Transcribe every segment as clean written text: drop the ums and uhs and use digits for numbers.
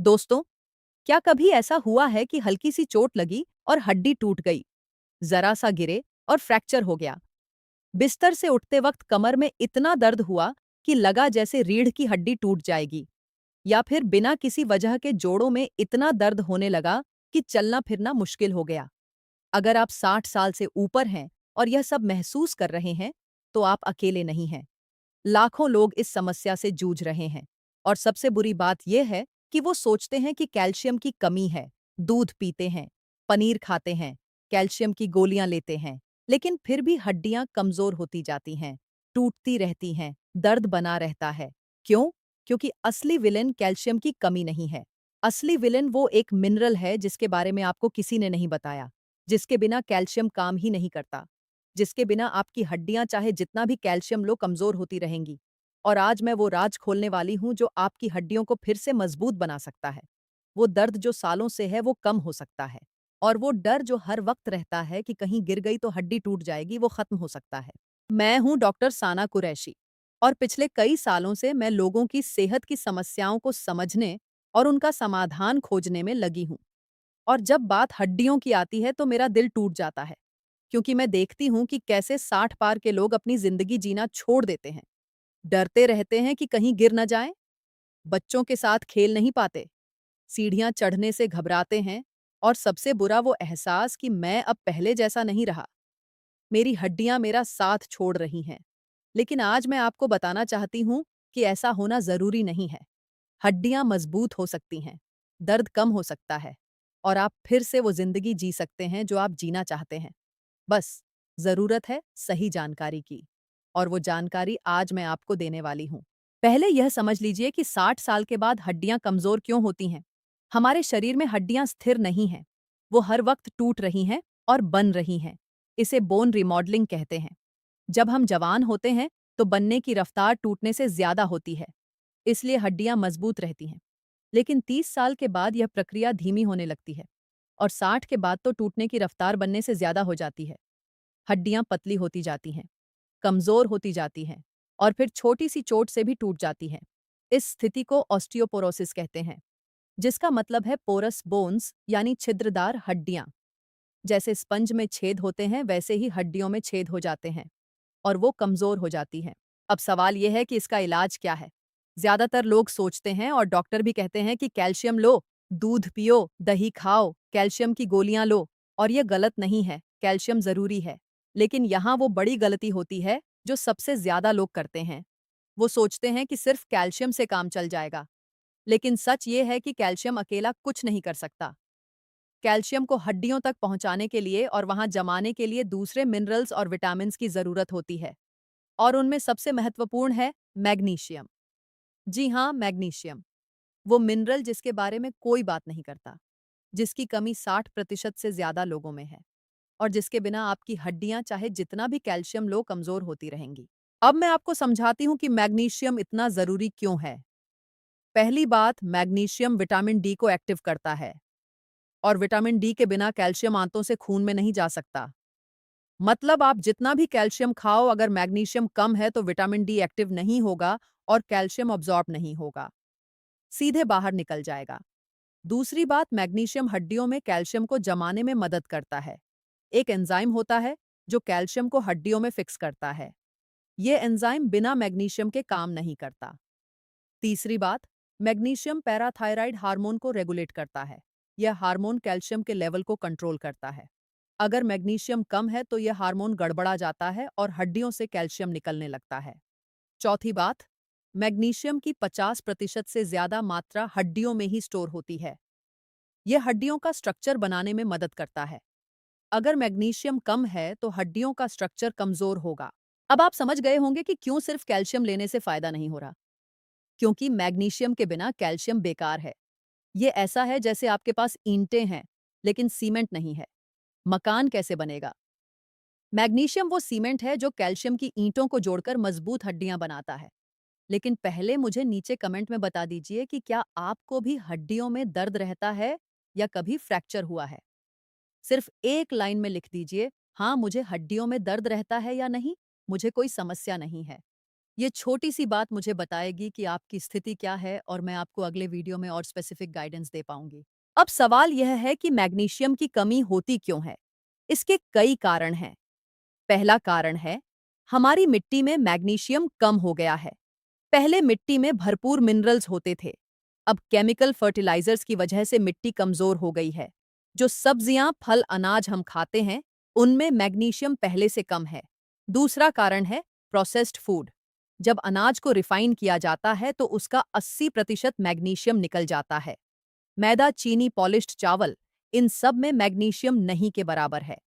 दोस्तों, क्या कभी ऐसा हुआ है कि हल्की सी चोट लगी और हड्डी टूट गई, जरा सा गिरे और फ्रैक्चर हो गया? बिस्तर से उठते वक्त कमर में इतना दर्द हुआ कि लगा जैसे रीढ़ की हड्डी टूट जाएगी, या फिर बिना किसी वजह के जोड़ों में इतना दर्द होने लगा कि चलना फिरना मुश्किल हो गया। अगर आप 60 साल से ऊपर हैं और यह सब महसूस कर रहे हैं, तो आप अकेले नहीं हैं। लाखों लोग इस समस्या से जूझ रहे हैं। और सबसे बुरी बात यह है कि वो सोचते हैं कि कैल्शियम की कमी है, दूध पीते हैं, पनीर खाते हैं, कैल्शियम की गोलियां लेते हैं, लेकिन फिर भी हड्डियां कमजोर होती जाती हैं, टूटती रहती हैं, दर्द बना रहता है। क्यों? क्योंकि असली विलेन कैल्शियम की कमी नहीं है। असली विलेन वो एक मिनरल है जिसके बारे में आपको किसी ने नहीं बताया, जिसके बिना कैल्शियम काम ही नहीं करता, जिसके बिना आपकी हड्डियां चाहे जितना भी कैल्शियम लो कमजोर होती रहेंगी। और आज मैं वो राज खोलने वाली हूं जो आपकी हड्डियों को फिर से मजबूत बना सकता है। वो दर्द जो सालों से है वो कम हो सकता है। और वो डर जो हर वक्त रहता है कि कहीं गिर गई तो हड्डी टूट जाएगी, वो खत्म हो सकता है। मैं हूं डॉक्टर साना कुरैशी, और पिछले कई सालों से मैं लोगों की सेहत की समस्याओं को समझने और उनका समाधान खोजने में लगी हूं। और जब बात हड्डियों की आती है तो मेरा दिल टूट जाता है, क्योंकि मैं देखती हूँ कि कैसे 60 पार के लोग अपनी जिंदगी जीना छोड़ देते हैं। डरते रहते हैं कि कहीं गिर न जाएं, बच्चों के साथ खेल नहीं पाते, सीढ़ियां चढ़ने से घबराते हैं, और सबसे बुरा वो एहसास कि मैं अब पहले जैसा नहीं रहा। मेरी हड्डियां मेरा साथ छोड़ रही हैं। लेकिन आज मैं आपको बताना चाहती हूँ कि ऐसा होना जरूरी नहीं है। हड्डियां मजबूत हो सकती हैं, दर्द कम हो सकता है, और आप फिर से वो जिंदगी जी सकते हैं जो आप जीना चाहते हैं। बस जरूरत है सही जानकारी की, और वो जानकारी आज मैं आपको देने वाली हूँ। पहले यह समझ लीजिए कि 60 साल के बाद हड्डियां कमजोर क्यों होती हैं। हमारे शरीर में हड्डियां स्थिर नहीं हैं, वो हर वक्त टूट रही हैं और बन रही हैं। इसे बोन रिमॉडलिंग कहते हैं। जब हम जवान होते हैं तो बनने की रफ्तार टूटने से ज्यादा होती है, इसलिए हड्डियां मजबूत रहती हैं। लेकिन 30 साल के बाद यह प्रक्रिया धीमी होने लगती है, और 60 के बाद तो टूटने की रफ्तार बनने से ज्यादा हो जाती है। हड्डियां पतली होती जाती हैं, कमजोर होती जाती हैं, और फिर छोटी सी चोट से भी टूट जाती हैं। इस स्थिति को ऑस्टियोपोरोसिस कहते हैं, जिसका मतलब है पोरस बोन्स, यानी छिद्रदार हड्डियां। जैसे स्पंज में छेद होते हैं वैसे ही हड्डियों में छेद हो जाते हैं, और वो कमजोर हो जाती हैं। अब सवाल यह है कि इसका इलाज क्या है। ज्यादातर लोग सोचते हैं, और डॉक्टर भी कहते हैं, कि कैल्शियम लो, दूध पियो, दही खाओ, कैल्शियम की गोलियां लो। और ये गलत नहीं है, कैल्शियम जरूरी है। लेकिन यहाँ वो बड़ी गलती होती है जो सबसे ज्यादा लोग करते हैं। वो सोचते हैं कि सिर्फ कैल्शियम से काम चल जाएगा। लेकिन सच ये है कि कैल्शियम अकेला कुछ नहीं कर सकता। कैल्शियम को हड्डियों तक पहुंचाने के लिए और वहां जमाने के लिए दूसरे मिनरल्स और विटामिन्स की जरूरत होती है। और उनमें सबसे महत्वपूर्ण है मैग्नीशियम। जी हाँ, मैग्नीशियम, वो मिनरल जिसके बारे में कोई बात नहीं करता, जिसकी कमी 60% से ज्यादा लोगों में है, और जिसके बिना आपकी हड्डियां चाहे जितना भी कैल्शियम लो कमजोर होती रहेंगी। अब मैं आपको समझाती हूँ कि मैग्नीशियम इतना जरूरी क्यों है। पहली बात, मैग्नीशियम विटामिन डी को एक्टिव करता है, और विटामिन डी के बिना कैल्शियम आंतों से खून में नहीं जा सकता। मतलब आप जितना भी कैल्शियम खाओ, अगर मैग्नीशियम कम है तो विटामिन डी एक्टिव नहीं होगा और कैल्शियम अब्जॉर्ब नहीं होगा, सीधे बाहर निकल जाएगा। दूसरी बात, मैग्नीशियम हड्डियों में कैल्शियम को जमाने में मदद करता है। एक एंजाइम होता है जो कैल्शियम को हड्डियों में फिक्स करता है। ये एंजाइम बिना मैग्नीशियम के काम नहीं करता। तीसरी बात, मैग्नीशियम पैराथायराइड हार्मोन को रेगुलेट करता है। यह हार्मोन कैल्शियम के लेवल को कंट्रोल करता है। अगर मैग्नीशियम कम है तो यह हार्मोन गड़बड़ा जाता है और हड्डियों से कैल्शियम निकलने लगता है। चौथी बात, मैग्नीशियम की 50% से ज्यादा मात्रा हड्डियों में ही स्टोर होती है। यह हड्डियों का स्ट्रक्चर बनाने में मदद करता है। अगर मैग्नीशियम कम है तो हड्डियों का स्ट्रक्चर कमजोर होगा। अब आप समझ गए होंगे कि क्यों सिर्फ कैल्शियम लेने से फायदा नहीं हो रहा। क्योंकि मैग्नीशियम के बिना कैल्शियम बेकार है। ये ऐसा है जैसे आपके पास ईंटें हैं लेकिन सीमेंट नहीं है। मकान कैसे बनेगा? मैग्नीशियम वो सीमेंट है जो कैल्शियम की ईंटों को जोड़कर मजबूत हड्डियां बनाता है। लेकिन पहले मुझे नीचे कमेंट में बता दीजिए कि क्या आपको भी हड्डियों में दर्द रहता है, या कभी फ्रैक्चर हुआ है? सिर्फ एक लाइन में लिख दीजिए, हाँ मुझे हड्डियों में दर्द रहता है या नहीं, मुझे कोई समस्या नहीं है। ये छोटी सी बात मुझे बताएगी कि आपकी स्थिति क्या है और मैं आपको अगले वीडियो में और स्पेसिफिक गाइडेंस दे पाऊंगी। अब सवाल यह है कि मैग्नीशियम की कमी होती क्यों है? इसके कई कारण हैं। पहला कारण है, हमारी मिट्टी में मैग्नीशियम कम हो गया है। पहले मिट्टी में भरपूर मिनरल्स होते थे। अब केमिकल फर्टिलाइजर्स की वजह से मिट्टी कमजोर हो गई है। जो सब्जियां, फल, अनाज हम खाते हैं, उनमें मैग्नीशियम पहले से कम है। दूसरा कारण है प्रोसेस्ड फूड। जब अनाज को रिफाइन किया जाता है तो उसका 80% मैग्नीशियम निकल जाता है। मैदा, चीनी, पॉलिश्ड चावल, इन सब में मैग्नीशियम नहीं के बराबर है।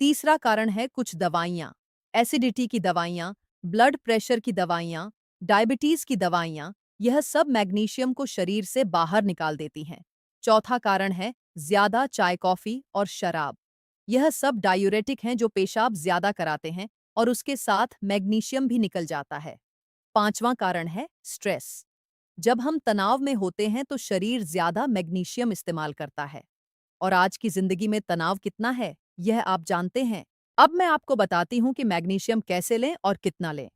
तीसरा कारण है कुछ दवाइयाँ, एसिडिटी की दवाइयाँ, ब्लड प्रेशर की दवाइयाँ, डायबिटीज की दवाइयाँ, यह सब मैग्नीशियम को शरीर से बाहर निकाल देती हैं। चौथा कारण है ज्यादा चाय, कॉफी और शराब। यह सब डायूरेटिक हैं जो पेशाब ज्यादा कराते हैं और उसके साथ मैग्नीशियम भी निकल जाता है। पांचवां कारण है स्ट्रेस। जब हम तनाव में होते हैं तो शरीर ज्यादा मैग्नीशियम इस्तेमाल करता है। और आज की जिंदगी में तनाव कितना है, यह आप जानते हैं। अब मैं आपको बताती हूँ कि मैग्नीशियम कैसे लें और कितना लें।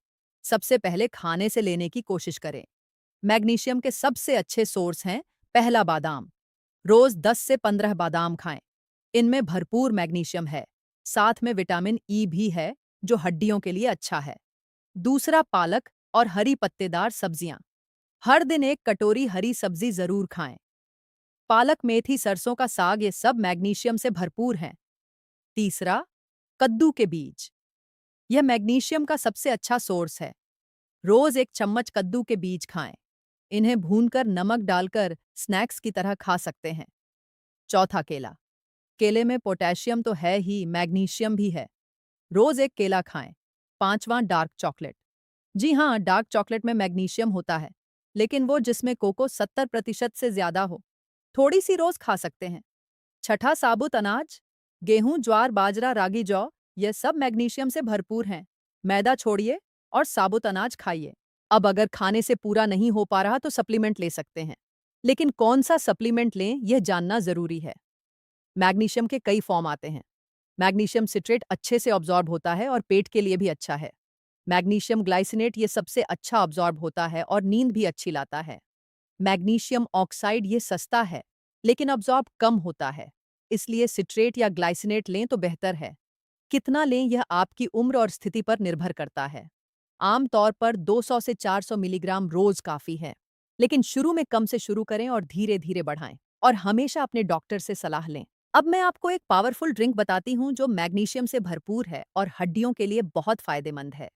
सबसे पहले खाने से लेने की कोशिश करें। मैग्नीशियम के सबसे अच्छे सोर्स हैं, पहला बादाम। रोज 10 से 15 बादाम खाएं। इनमें भरपूर मैग्नीशियम है। साथ में विटामिन ई भी है, जो हड्डियों के लिए अच्छा है। दूसरा, पालक और हरी पत्तेदार सब्जियां। हर दिन एक कटोरी हरी सब्जी जरूर खाएं। पालक, मेथी, सरसों का साग, ये सब मैग्नीशियम से भरपूर हैं। तीसरा, कद्दू के बीज। यह मैग्नीशियम का सबसे अच्छा सोर्स है। रोज एक चम्मच कद्दू के बीज खाएं। इन्हें भूनकर नमक डालकर स्नैक्स की तरह खा सकते हैं। चौथा, केला। केले में पोटेशियम तो है ही, मैग्नीशियम भी है। रोज एक केला खाएं। पांचवां, डार्क चॉकलेट। जी हाँ, डार्क चॉकलेट में मैग्नीशियम होता है, लेकिन वो जिसमें कोको 70% से ज्यादा हो। थोड़ी सी रोज खा सकते हैं। छठा, साबुत अनाज। गेहूं, ज्वार, बाजरा, रागी, जौ, ये सब मैग्नीशियम से भरपूर हैं। मैदा छोड़िए और साबुत अनाज खाइए। अब अगर खाने से पूरा नहीं हो पा रहा तो सप्लीमेंट ले सकते हैं। लेकिन कौन सा सप्लीमेंट लें, यह जानना जरूरी है। मैग्नीशियम के कई फॉर्म आते हैं। मैग्नीशियम सिट्रेट अच्छे से ऑब्जॉर्ब होता है और पेट के लिए भी अच्छा है। मैग्नीशियम ग्लाइसिनेट ये सबसे अच्छा ऑब्जॉर्ब होता है और नींद भी अच्छी लाता है। मैग्नीशियम ऑक्साइड ये सस्ता है, लेकिन अब्जॉर्ब कम होता है। इसलिए सिट्रेट या ग्लाइसिनेट लें तो बेहतर है। कितना लें, यह आपकी उम्र और स्थिति पर निर्भर करता है। आमतौर पर 200 से 400 मिलीग्राम रोज काफी है। लेकिन शुरू में कम से शुरू करें और धीरे धीरे बढ़ाएं। और हमेशा अपने डॉक्टर से सलाह लें। अब मैं आपको एक पावरफुल ड्रिंक बताती हूँ जो मैग्नीशियम से भरपूर है और हड्डियों के लिए बहुत फायदेमंद है।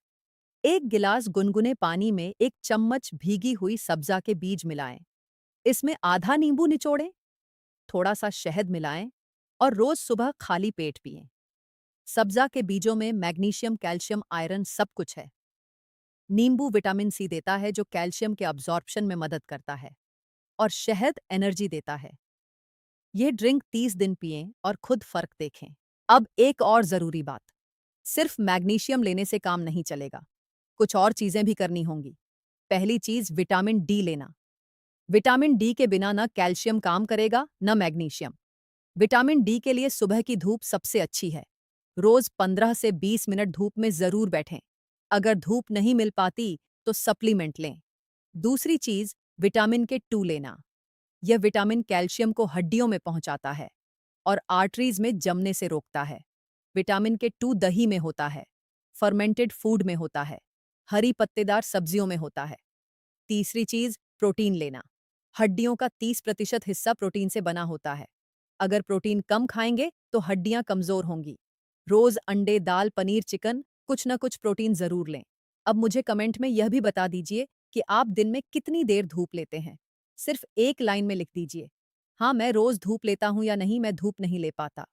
एक गिलास गुनगुने पानी में एक चम्मच भीगी हुई सब्जा के बीज मिलाएं। इसमें आधा नींबू निचोड़ें, थोड़ा सा शहद मिलाएं और रोज सुबह खाली पेट पिएं। सब्जा के बीजों में मैग्नीशियम, कैल्शियम, आयरन सब कुछ है। नींबू विटामिन सी देता है जो कैल्शियम के अब्जॉर्प्शन में मदद करता है। और शहद एनर्जी देता है। यह ड्रिंक 30 दिन पिएं और खुद फर्क देखें। अब एक और जरूरी बात, सिर्फ मैग्नीशियम लेने से काम नहीं चलेगा। कुछ और चीजें भी करनी होंगी। पहली चीज, विटामिन डी लेना। विटामिन डी के बिना न कैल्शियम काम करेगा न मैग्नीशियम। विटामिन डी के लिए सुबह की धूप सबसे अच्छी है। रोज 15 से 20 मिनट धूप में जरूर बैठें। अगर धूप नहीं मिल पाती तो सप्लीमेंट लें। दूसरी चीज, विटामिन के 2 लेना। यह विटामिन कैल्शियम को हड्डियों में पहुंचाता है और आर्टरीज में जमने से रोकता है। विटामिन के 2 दही में होता है, फर्मेंटेड फूड में होता है, हरी पत्तेदार सब्जियों में होता है। तीसरी चीज, प्रोटीन लेना। हड्डियों का 30% हिस्सा प्रोटीन से बना होता है। अगर प्रोटीन कम खाएंगे तो हड्डियां कमजोर होंगी। रोज अंडे, दाल, पनीर, चिकन, कुछ न कुछ प्रोटीन जरूर लें। अब मुझे कमेंट में यह भी बता दीजिए कि आप दिन में कितनी देर धूप लेते हैं। सिर्फ एक लाइन में लिख दीजिए, हाँ मैं रोज धूप लेता हूं, या नहीं मैं धूप नहीं ले पाता।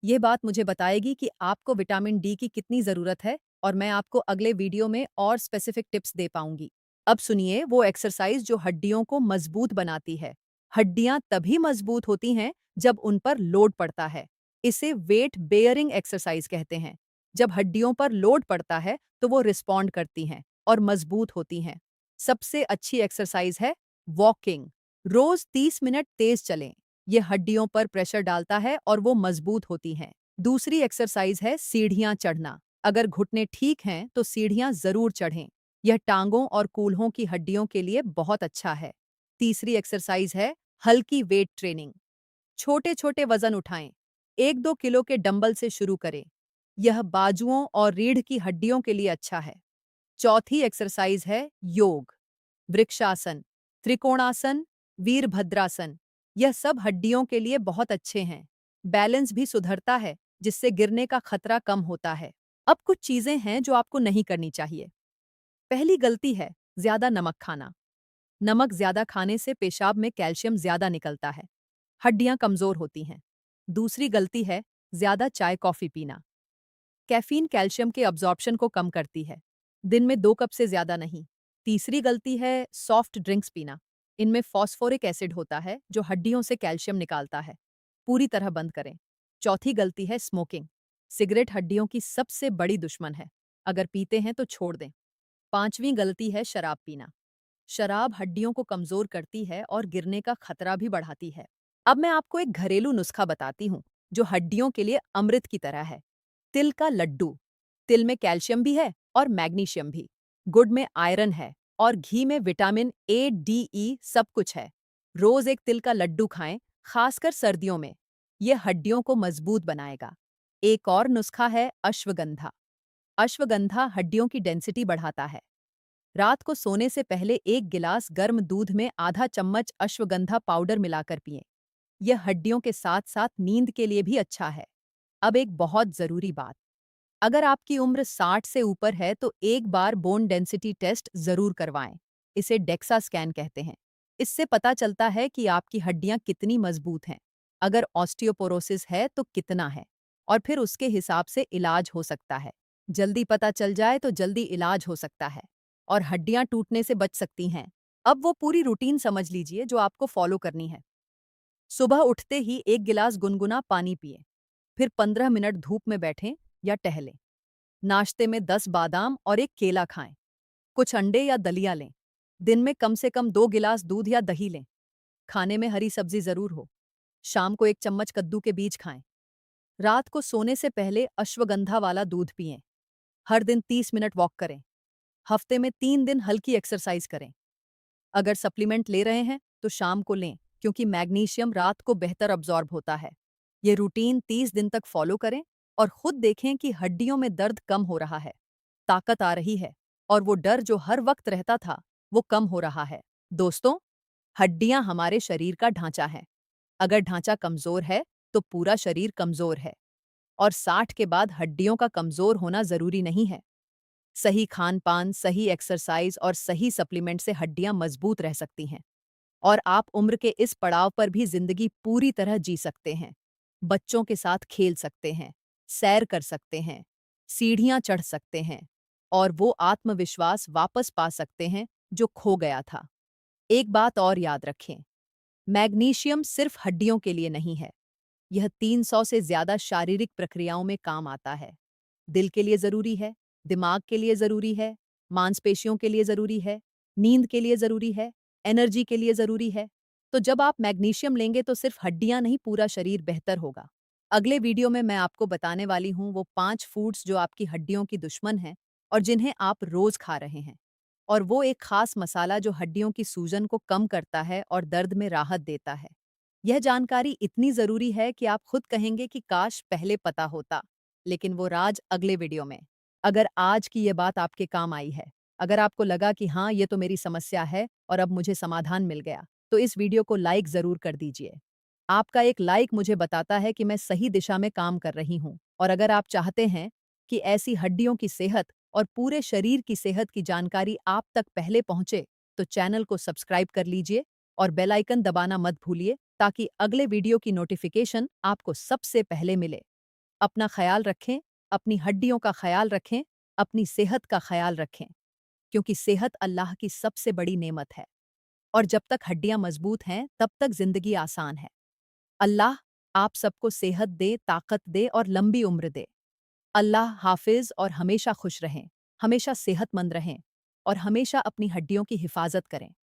ये बात मुझे बताएगी कि आपको विटामिन डी की कितनी जरूरत है और मैं आपको अगले वीडियो में और स्पेसिफिक टिप्स दे पाऊंगी। अब सुनिए वो एक्सरसाइज जो हड्डियों को मजबूत बनाती है। हड्डियां तभी मजबूत होती हैं जब उन पर लोड पड़ता है। इसे वेट बेयरिंग एक्सरसाइज कहते हैं। जब हड्डियों पर लोड पड़ता है तो वो रिस्पॉन्ड करती हैं और मजबूत होती हैं। सबसे अच्छी एक्सरसाइज है वॉकिंग। रोज 30 मिनट तेज चलें। ये हड्डियों पर प्रेशर डालता है और वो मजबूत होती हैं। दूसरी एक्सरसाइज है सीढ़ियां चढ़ना। अगर घुटने ठीक हैं तो सीढ़ियां जरूर चढ़ें। यह टांगों और कूल्हों की हड्डियों के लिए बहुत अच्छा है। तीसरी एक्सरसाइज है हल्की वेट ट्रेनिंग। छोटे छोटे वजन उठाएं। 1-2 किलो के डंबल से शुरू करें। यह बाजुओं और रीढ़ की हड्डियों के लिए अच्छा है। चौथी एक्सरसाइज है योग। वृक्षासन, त्रिकोणासन, वीरभद्रासन, यह सब हड्डियों के लिए बहुत अच्छे हैं। बैलेंस भी सुधरता है, जिससे गिरने का खतरा कम होता है। अब कुछ चीजें हैं जो आपको नहीं करनी चाहिए। पहली गलती है ज्यादा नमक खाना। नमक ज्यादा खाने से पेशाब में कैल्शियम ज्यादा निकलता है। हड्डियां कमजोर होती हैं। दूसरी गलती है ज्यादा चाय कॉफी पीना। कैफीन कैल्शियम के अब्जॉर्प्शन को कम करती है। दिन में 2 कप से ज्यादा नहीं। तीसरी गलती है सॉफ्ट ड्रिंक्स पीना। इनमें फॉस्फोरिक एसिड होता है जो हड्डियों से कैल्शियम निकालता है। पूरी तरह बंद करें। चौथी गलती है स्मोकिंग। सिगरेट हड्डियों की सबसे बड़ी दुश्मन है। अगर पीते हैं तो छोड़ दें। पांचवी गलती है शराब पीना। शराब हड्डियों को कमजोर करती है और गिरने का खतरा भी बढ़ाती है। अब मैं आपको एक घरेलू नुस्खा बताती हूँ जो हड्डियों के लिए अमृत की तरह है। तिल का लड्डू। तिल में कैल्शियम भी है और मैग्नीशियम भी। गुड़ में आयरन है और घी में विटामिन ए, डी, ई सब कुछ है। रोज एक तिल का लड्डू खाएं, खासकर सर्दियों में। यह हड्डियों को मजबूत बनाएगा। एक और नुस्खा है अश्वगंधा। अश्वगंधा हड्डियों की डेंसिटी बढ़ाता है। रात को सोने से पहले 1 गिलास गर्म दूध में आधा चम्मच अश्वगंधा पाउडर मिलाकर पिएं। यह हड्डियों के साथ साथ नींद के लिए भी अच्छा है। अब एक बहुत जरूरी बात, अगर आपकी उम्र 60 से ऊपर है तो एक बार बोन डेंसिटी टेस्ट जरूर करवाएं। इसे डेक्सा स्कैन कहते हैं। इससे पता चलता है कि आपकी हड्डियां कितनी मजबूत हैं। अगर ऑस्टियोपोरोसिस है तो कितना है, और फिर उसके हिसाब से इलाज हो सकता है। जल्दी पता चल जाए तो जल्दी इलाज हो सकता है और हड्डियां टूटने से बच सकती हैं। अब वो पूरी रूटीन समझ लीजिए जो आपको फॉलो करनी है। सुबह उठते ही 1 गिलास गुनगुना पानी पिए। फिर 15 मिनट धूप में बैठें या टहलें। नाश्ते में 10 बादाम और एक केला खाएं। कुछ अंडे या दलिया लें। दिन में कम से कम 2 गिलास दूध या दही लें। खाने में हरी सब्जी जरूर हो। शाम को 1 चम्मच कद्दू के बीज खाएं। रात को सोने से पहले अश्वगंधा वाला दूध पिएं। हर दिन 30 मिनट वॉक करें। हफ्ते में 3 दिन हल्की एक्सरसाइज करें। अगर सप्लीमेंट ले रहे हैं तो शाम को लें, क्योंकि मैग्नीशियम रात को बेहतर अब्जॉर्ब होता है। ये रूटीन 30 दिन तक फॉलो करें और खुद देखें कि हड्डियों में दर्द कम हो रहा है, ताकत आ रही है, और वो डर जो हर वक्त रहता था वो कम हो रहा है। दोस्तों, हड्डियां हमारे शरीर का ढांचा है। अगर ढांचा कमजोर है तो पूरा शरीर कमजोर है। और 60 के बाद हड्डियों का कमजोर होना जरूरी नहीं है। सही खान पान, सही एक्सरसाइज और सही सप्लीमेंट से हड्डियां मजबूत रह सकती हैं। और आप उम्र के इस पड़ाव पर भी जिंदगी पूरी तरह जी सकते हैं। बच्चों के साथ खेल सकते हैं, सैर कर सकते हैं, सीढ़ियां चढ़ सकते हैं, और वो आत्मविश्वास वापस पा सकते हैं जो खो गया था। एक बात और याद रखें, मैग्नीशियम सिर्फ हड्डियों के लिए नहीं है। यह 300 से ज्यादा शारीरिक प्रक्रियाओं में काम आता है। दिल के लिए जरूरी है, दिमाग के लिए जरूरी है, मांसपेशियों के लिए जरूरी है, नींद के लिए जरूरी है, एनर्जी के लिए जरूरी है। तो जब आप मैग्नीशियम लेंगे तो सिर्फ हड्डियां नहीं, पूरा शरीर बेहतर होगा। अगले वीडियो में मैं आपको बताने वाली हूँ वो 5 फूड्स जो आपकी हड्डियों की दुश्मन हैं और जिन्हें आप रोज खा रहे हैं। और वो एक खास मसाला जो हड्डियों की सूजन को कम करता है और दर्द में राहत देता है। यह जानकारी इतनी जरूरी है कि आप खुद कहेंगे कि काश पहले पता होता। लेकिन वो राज अगले वीडियो में। अगर आज की ये बात आपके काम आई है, अगर आपको लगा कि हाँ, ये तो मेरी समस्या है और अब मुझे समाधान मिल गया, तो इस वीडियो को लाइक जरूर कर दीजिए। आपका एक लाइक मुझे बताता है कि मैं सही दिशा में काम कर रही हूँ। और अगर आप चाहते हैं कि ऐसी हड्डियों की सेहत और पूरे शरीर की सेहत की जानकारी आप तक पहले पहुंचे, तो चैनल को सब्सक्राइब कर लीजिए और बेल आइकन दबाना मत भूलिए, ताकि अगले वीडियो की नोटिफिकेशन आपको सबसे पहले मिले। अपना ख्याल रखें, अपनी हड्डियों का ख्याल रखें, अपनी सेहत का ख्याल रखें, क्योंकि सेहत अल्लाह की सबसे बड़ी नेमत है। और जब तक हड्डियां मजबूत हैं, तब तक जिंदगी आसान है। अल्लाह आप सबको सेहत दे, ताकत दे और लंबी उम्र दे। अल्लाह हाफिज, और हमेशा खुश रहें, हमेशा सेहतमंद रहें और हमेशा अपनी हड्डियों की हिफाजत करें।